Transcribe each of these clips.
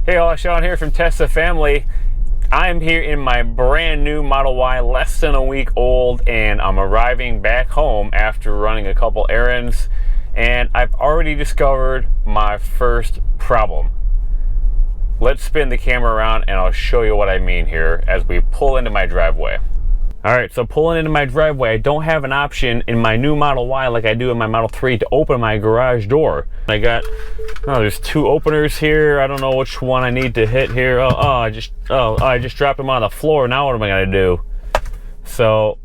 Hey all, Sean here from Tesla Family. I'm here in my brand new Model Y, less than a week old, and I'm arriving back home after running a couple errands, and I've already discovered my first problem. Let's spin the camera around and I'll show you what I mean here as we pull into my driveway. Alright, so pulling into my driveway, I don't have an option in my new Model Y like I do in my Model 3 to open my garage door. I got, there's two openers here. I don't know which one I need to hit here. I just dropped them on the floor. Now what am I going to do? So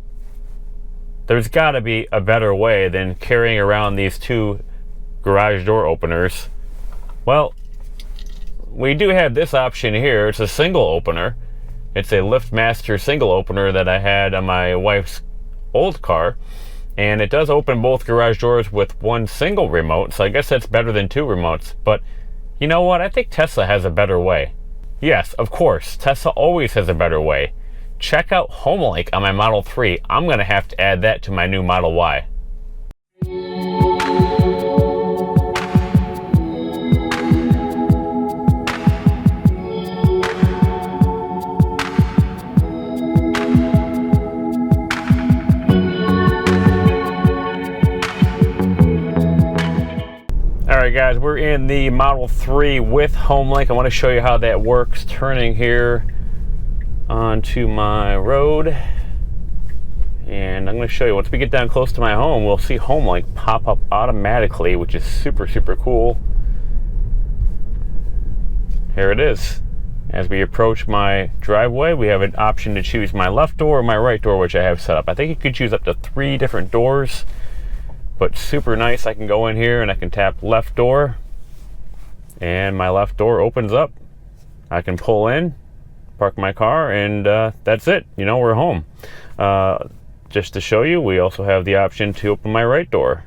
there's got to be a better way than carrying around these two garage door openers. Well, we do have this option here. It's a single opener. It's a LiftMaster single opener that I had on my wife's old car, and it does open both garage doors with one single remote, so I guess that's better than two remotes. But you know what? I think Tesla has a better way. Yes, of course, Tesla always has a better way. Check out HomeLink on my Model 3. I'm going to have to add that to my new Model Y. Alright guys, we're in the Model 3 with HomeLink. I want to show you how that works. Turning here onto my road. And I'm going to show you, once we get down close to my home, we'll see HomeLink pop up automatically, which is super, super cool. Here it is. As we approach my driveway, we have an option to choose my left door or my right door, which I have set up. I think you could choose up to 3 different doors. But super nice. I can go in here and I can tap left door and my left door opens up. I can pull in, park my car, and that's it. You know, we're home. Just to show you, we also have the option to open my right door.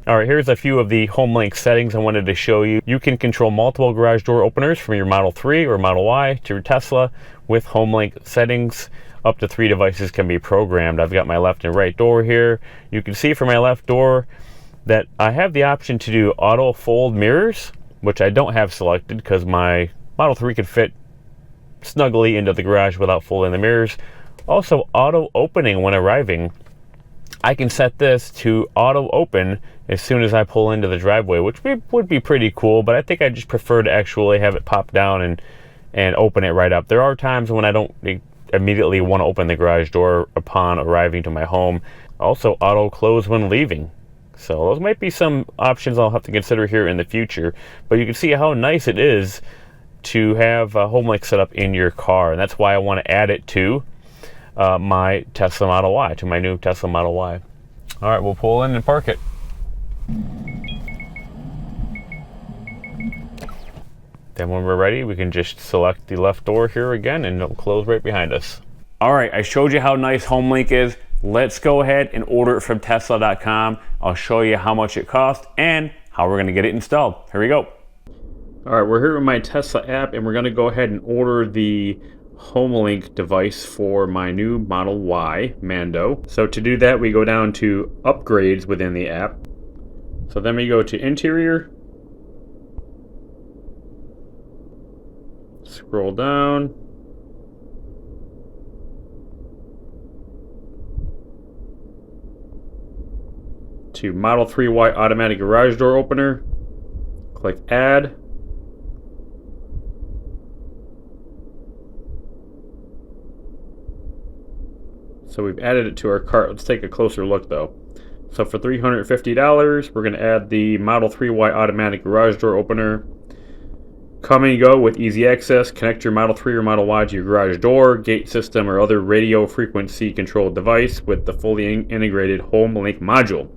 Alright, here's a few of the HomeLink settings I wanted to show you. You can control multiple garage door openers from your Model 3 or Model Y to your Tesla with HomeLink settings. Up to 3 devices can be programmed. I've got my left and right door here. You can see for my left door that I have the option to do auto fold mirrors, which I don't have selected because my Model 3 could fit snugly into the garage without folding the mirrors. Also, auto opening when arriving. I can set this to auto open as soon as I pull into the driveway, which would be pretty cool, but I think I just prefer to actually have it pop down and open it right up. There are times when I don't immediately want to open the garage door upon arriving to my home. Also, auto close when leaving. So those might be some options I'll have to consider here in the future, but you can see how nice it is to have HomeLink set up in your car, and that's why I want to add it to my Tesla Model Y, to my new Tesla Model Y. All right, we'll pull in and park it. Then when we're ready, we can just select the left door here again and it'll close right behind us. All right, I showed you how nice HomeLink is. Let's go ahead and order it from Tesla.com. I'll show you how much it costs and how we're gonna get it installed. Here we go. All right, we're here with my Tesla app and we're gonna go ahead and order the HomeLink device for my new Model Y Mando. So to do that, we go down to upgrades within the app. So then we go to interior, scroll down, to Model 3Y automatic garage door opener, click add. So we've added it to our cart. Let's take a closer look though. So for $350, we're going to add the Model 3Y automatic garage door opener. Come and go with easy access. Connect your Model 3 or Model Y to your garage door, gate system, or other radio frequency controlled device with the fully integrated HomeLink module.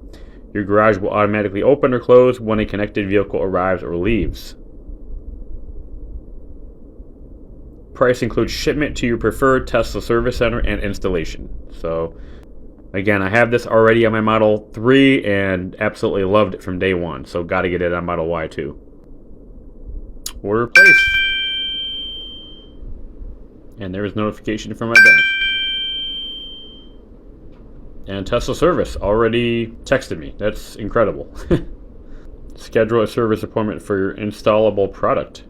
Your garage will automatically open or close when a connected vehicle arrives or leaves. Price includes shipment to your preferred Tesla service center and installation. So again, I have this already on my Model 3 and absolutely loved it from day one. So got to get it on Model Y too. Order placed. And there is notification from my bank. And Tesla service already texted me. That's incredible. Schedule a service appointment for your installable product.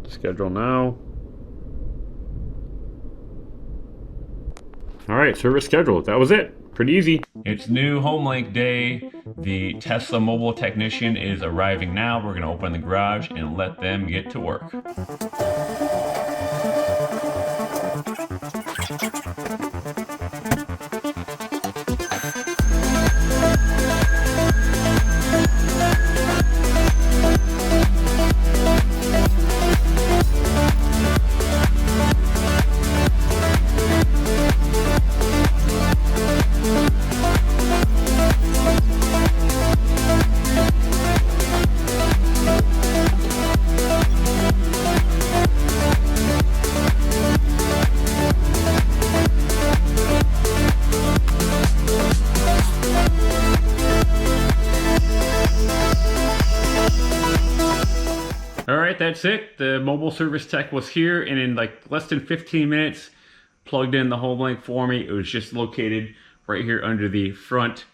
Schedule now. All right, service scheduled. That was it. Pretty easy. It's new HomeLink day. The Tesla mobile technician is arriving now. We're gonna open the garage and let them get to work. All right, that's it. The mobile service tech was here, and in like less than 15 minutes, plugged in the HomeLink for me. It was just located right here under the front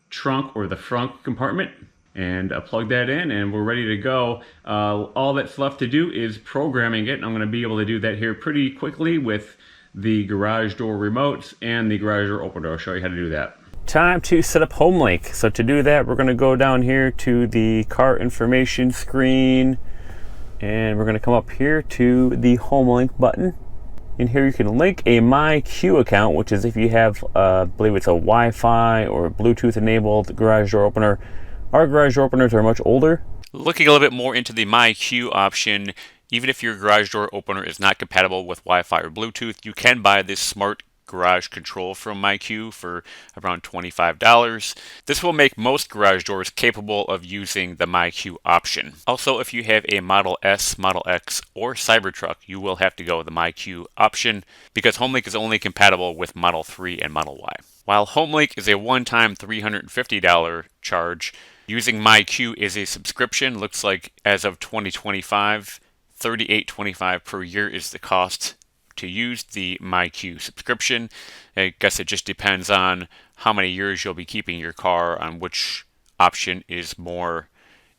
trunk or the front compartment, and I plugged that in, and we're ready to go. All that's left to do is programming it, and I'm going to be able to do that here pretty quickly with the garage door remotes and the garage door opener. I'll show you how to do that. Time to set up HomeLink. So to do that, we're going to go down here to the car information screen, and we're going to come up here to the HomeLink button. In here you can link a MyQ account, which is if you have, I believe it's a Wi-Fi or Bluetooth enabled garage door opener. Our garage door openers are much older. Looking a little bit more into the MyQ option, even if your garage door opener is not compatible with Wi-Fi or Bluetooth, you can buy this smart garage control from MyQ for around $25. This will make most garage doors capable of using the MyQ option. Also, if you have a Model S, Model X, or Cybertruck, you will have to go with the MyQ option because HomeLink is only compatible with Model 3 and Model Y. While HomeLink is a one-time $350 charge, using MyQ is a subscription. Looks like as of 2025, $38.25 per year is the cost to use the MyQ subscription. I guess it just depends on how many years you'll be keeping your car, on which option is more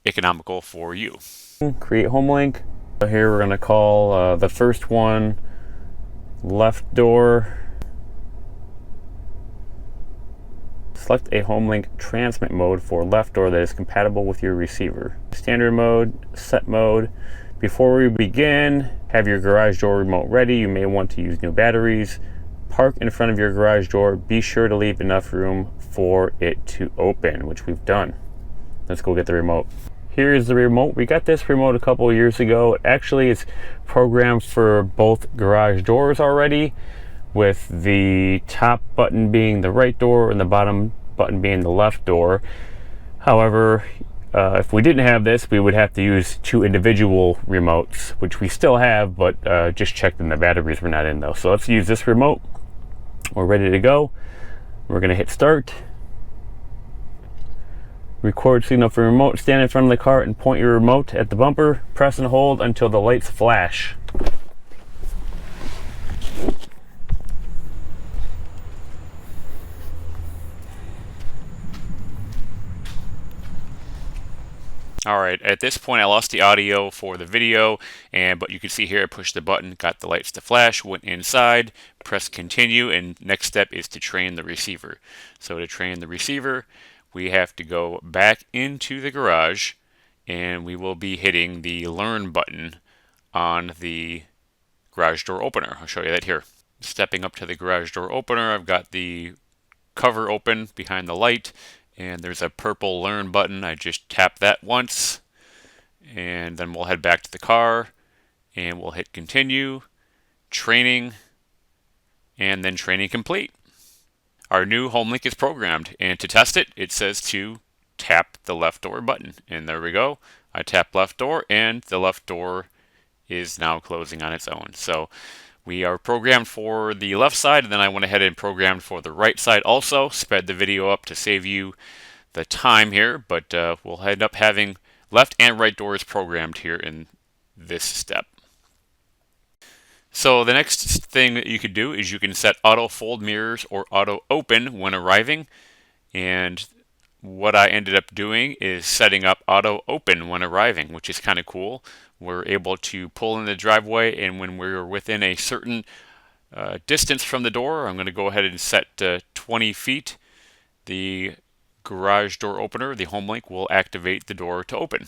economical for you. Create HomeLink. Here we're going to call the first one left door. Select a HomeLink transmit mode for left door that is compatible with your receiver. Standard mode, set mode. Before we begin, have your garage door remote ready. You may want to use new batteries. Park in front of your garage door. Be sure to leave enough room for it to open, which we've done. Let's go get the remote. Here is the remote. We got this remote a couple of years ago. Actually, it's programmed for both garage doors already, with the top button being the right door and the bottom button being the left door. However, if we didn't have this, we would have to use two individual remotes, which we still have, but just checked in the batteries were not in though. So let's use this remote. We're ready to go. We're going to hit start. Record signal for remote. Stand in front of the car and point your remote at the bumper. Press and hold until the lights flash. Alright, at this point I lost the audio for the video, but you can see here I pushed the button, got the lights to flash, went inside, press continue, and next step is to train the receiver. So to train the receiver, we have to go back into the garage, and we will be hitting the learn button on the garage door opener. I'll show you that here. Stepping up to the garage door opener, I've got the cover open behind the light, and there's a purple learn button. I just tap that once, and then we'll head back to the car, and we'll hit continue, training, and then training complete. Our new HomeLink is programmed, and to test it, it says to tap the left door button, and there we go. I tap left door, and the left door is now closing on its own. So we are programmed for the left side, and then I went ahead and programmed for the right side also. Sped the video up to save you the time here, but we'll end up having left and right doors programmed here in this step. So the next thing that you could do is you can set auto fold mirrors or auto open when arriving, and what I ended up doing is setting up auto open when arriving, which is kind of cool. We're able to pull in the driveway, and when we're within a certain distance from the door, I'm going to go ahead and set 20 feet. The garage door opener, the HomeLink, will activate the door to open.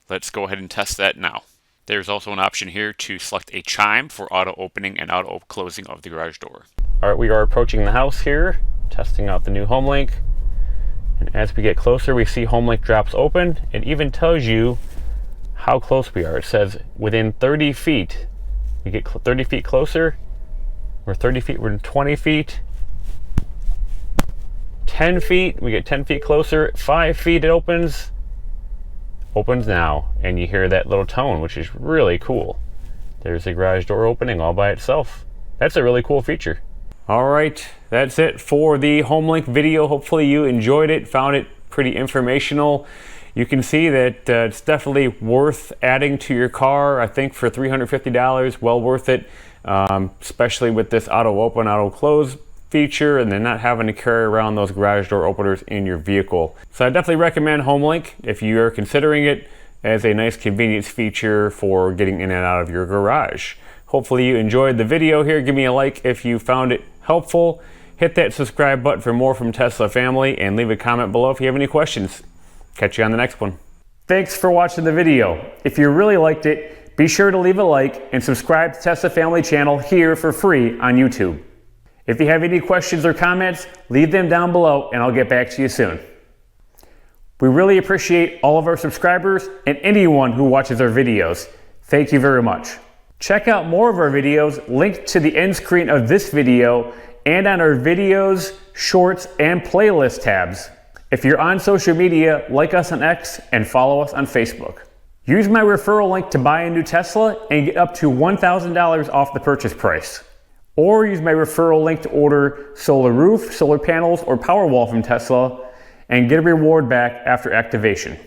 Let's go ahead and test that now. There's also an option here to select a chime for auto opening and auto closing of the garage door. All right, we are approaching the house here, testing out the new HomeLink. And as we get closer, we see HomeLink drops open. It even tells you how close we are. It says within 30 feet. We get 30 feet closer. We're 30 feet, we're 20 feet. 10 feet, we get 10 feet closer. 5 feet, it opens. Opens now, and you hear that little tone, which is really cool. There's the garage door opening all by itself. That's a really cool feature. All right, that's it for the HomeLink video. Hopefully you enjoyed it, found it pretty informational. You can see that it's definitely worth adding to your car. I think for $350, well worth it, especially with this auto open, auto close feature, and then not having to carry around those garage door openers in your vehicle. So I definitely recommend HomeLink if you're considering it as a nice convenience feature for getting in and out of your garage. Hopefully you enjoyed the video here. Give me a like if you found it helpful. Hit that subscribe button for more from Tesla Family, and leave a comment below if you have any questions. Catch you on the next one. Thanks for watching the video. If you really liked it, be sure to leave a like and subscribe to Tesla Family channel here for free on YouTube. If you have any questions or comments, leave them down below and I'll get back to you soon. We really appreciate all of our subscribers and anyone who watches our videos. Thank you very much. Check out more of our videos linked to the end screen of this video and on our videos, shorts, and playlist tabs. If you're on social media, like us on X and follow us on Facebook. Use my referral link to buy a new Tesla and get up to $1,000 off the purchase price. Or use my referral link to order solar roof, solar panels, or Powerwall from Tesla and get a reward back after activation.